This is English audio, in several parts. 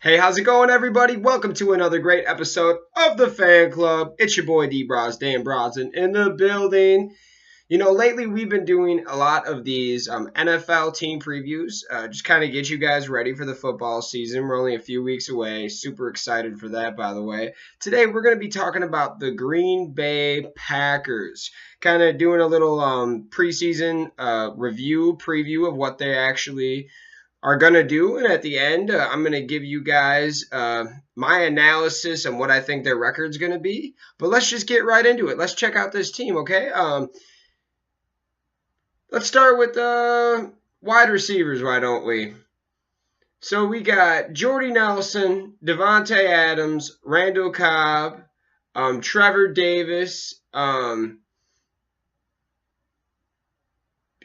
Hey, how's it going, everybody? Welcome to another great episode of the Fan Club. It's your boy D Bros, Dan Brosnan, in the building. Lately we've been doing a lot of these NFL team previews, just kind of get you guys ready for the football season. We're only a few weeks away. Super excited for that, by the way. Today we're going to be talking about the Green Bay Packers, kind of doing a little preseason preview of what they actually are going to do. And at the end, I'm going to give you guys my analysis and what I think their record's going to be. But let's just get right into it. Let's check out this team, okay? Let's start with wide receivers, why don't we? So we got Jordy Nelson, Devontae Adams, Randall Cobb, Trevor Davis,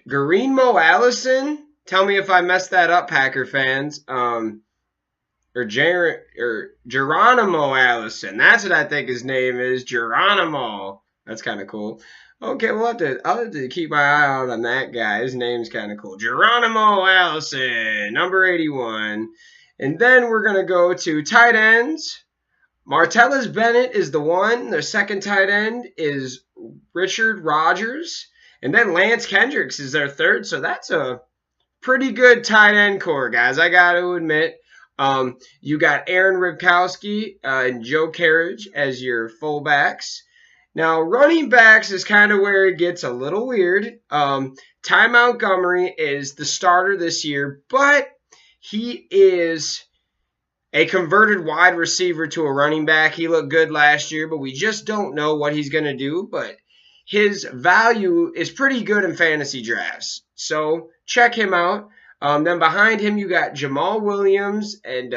Guillermo Allison. Tell me if I messed that up, Packer fans. Or Geronimo Allison. That's what I think his name is, Geronimo. That's kind of cool. Okay, I'll have to keep my eye out on that guy. His name's kind of cool. Geronimo Allison, number 81. And then we're going to go to tight ends. Martellus Bennett is the one. Their second tight end is Richard Rodgers. And then Lance Kendricks is their third. So that's a pretty good tight end core, guys. I got to admit. You got Aaron Ripkowski and Joe Carriage as your fullbacks. Now, running backs is kind of where it gets a little weird. Ty Montgomery is the starter this year, but he is a converted wide receiver to a running back. He looked good last year, but we just don't know what he's going to do. But his value is pretty good in fantasy drafts. So check him out. Then behind him, you got Jamal Williams and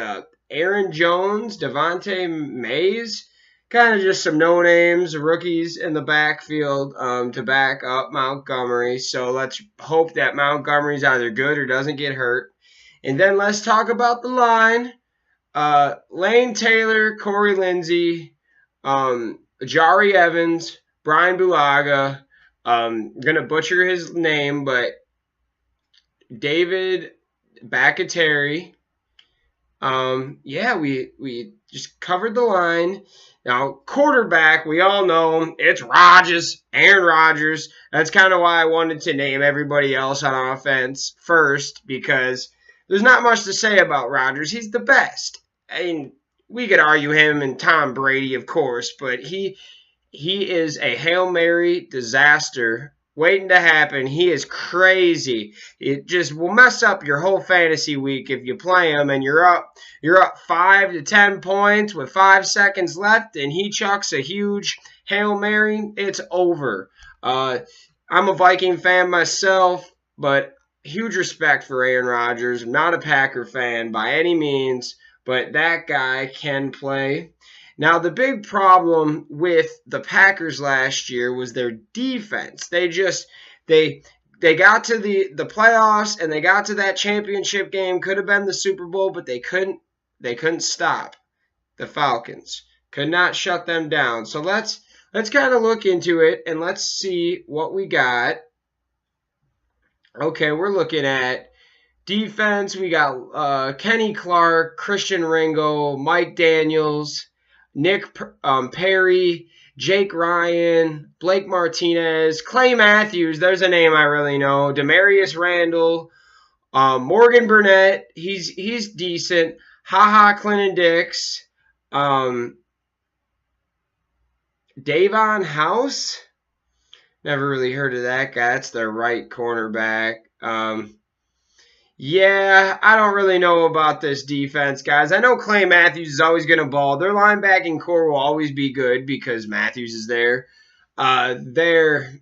Aaron Jones, Devontae Mays. Kind of just some no-names, rookies in the backfield to back up Montgomery. So let's hope that Montgomery's either good or doesn't get hurt. And then let's talk about the line. Lane Taylor, Corey Lindsey, Jari Evans, Brian Bulaga. I'm going to butcher his name, but David Bakhtiari. We just covered the line. Now, quarterback, we all know him. It's Rodgers, Aaron Rodgers. That's kind of why I wanted to name everybody else on offense first, because there's not much to say about Rodgers. He's the best. I mean, we could argue him and Tom Brady, of course, but he is a Hail Mary disaster waiting to happen. He is crazy. It just will mess up your whole fantasy week if you play him and you're up 5 to 10 points with 5 seconds left and he chucks a huge Hail Mary. It's over. I'm a Viking fan myself, but huge respect for Aaron Rodgers. I'm not a Packer fan by any means, but that guy can play. Now, the big problem with the Packers last year was their defense. They got to the playoffs and they got to that championship game. Could have been the Super Bowl, but they couldn't stop the Falcons. Could not shut them down. So let's kind of look into it and let's see what we got. Okay, we're looking at defense. We got Kenny Clark, Christian Ringo, Mike Daniels, Nick Perry, Jake Ryan, Blake Martinez, Clay Matthews, there's a name I really know, Demarius Randall, Morgan Burnett, he's decent, Clinton Dix, Davon House, never really heard of that guy, that's their right cornerback. Yeah, I don't really know about this defense, guys. I know Clay Matthews is always going to ball. Their linebacking core will always be good because Matthews is there. Their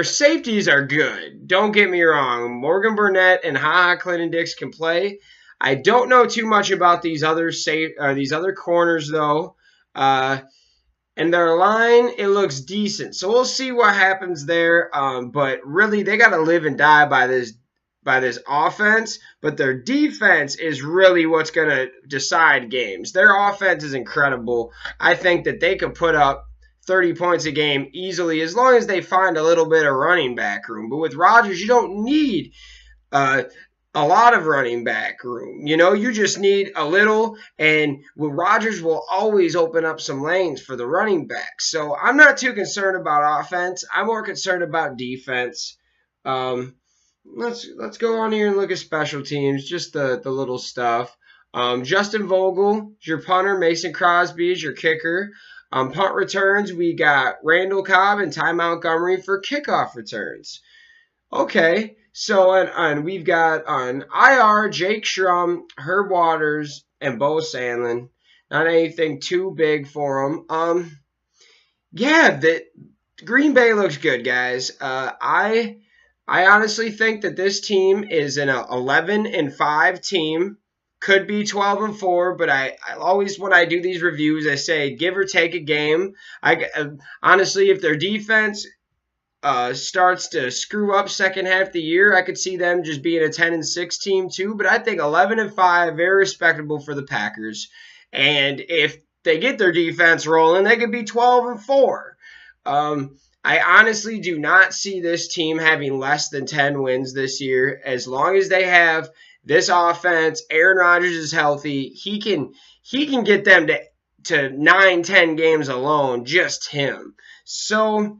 safeties are good. Don't get me wrong. Morgan Burnett and Clinton Dix can play. I don't know too much about these other corners, though. And their line, it looks decent. So we'll see what happens there. But really, they got to live and die by this offense, but their defense is really what's going to decide games. Their offense is incredible. I think that they could put up 30 points a game easily as long as they find a little bit of running back room. But with Rodgers, you don't need a lot of running back room. You just need a little, and Rodgers will always open up some lanes for the running back. So I'm not too concerned about offense. I'm more concerned about defense. Um, let's go on here and look at special teams, just the little stuff. Justin Vogel is your punter. Mason Crosby is your kicker. Punt returns, we got Randall Cobb and Ty Montgomery for kickoff returns. Okay, so and we've got on IR Jake Schrum, Herb Waters, and Bo Sandlin. Not anything too big for them. Yeah, the Green Bay looks good, guys. I honestly think that this team is an 11-5 team. Could be 12-4, but I always, when I do these reviews, I say give or take a game. Honestly, if their defense starts to screw up second half of the year, I could see them just being a 10-6 team too. But I think 11-5, very respectable for the Packers. And if they get their defense rolling, they could be 12-4. I honestly do not see this team having less than 10 wins this year. As long as they have this offense, Aaron Rodgers is healthy, he can get them to 9-10 games alone, just him. So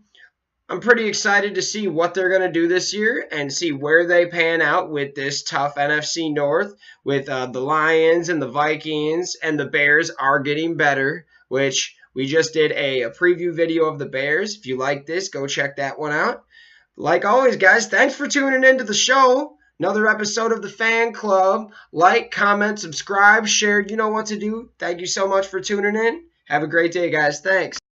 I'm pretty excited to see what they're going to do this year and see where they pan out with this tough NFC North with the Lions and the Vikings, and the Bears are getting better, which we just did a preview video of the Bears. If you like this, go check that one out. Like always, guys, thanks for tuning into the show. Another episode of the Fan Club. Like, comment, subscribe, share. You know what to do. Thank you so much for tuning in. Have a great day, guys. Thanks.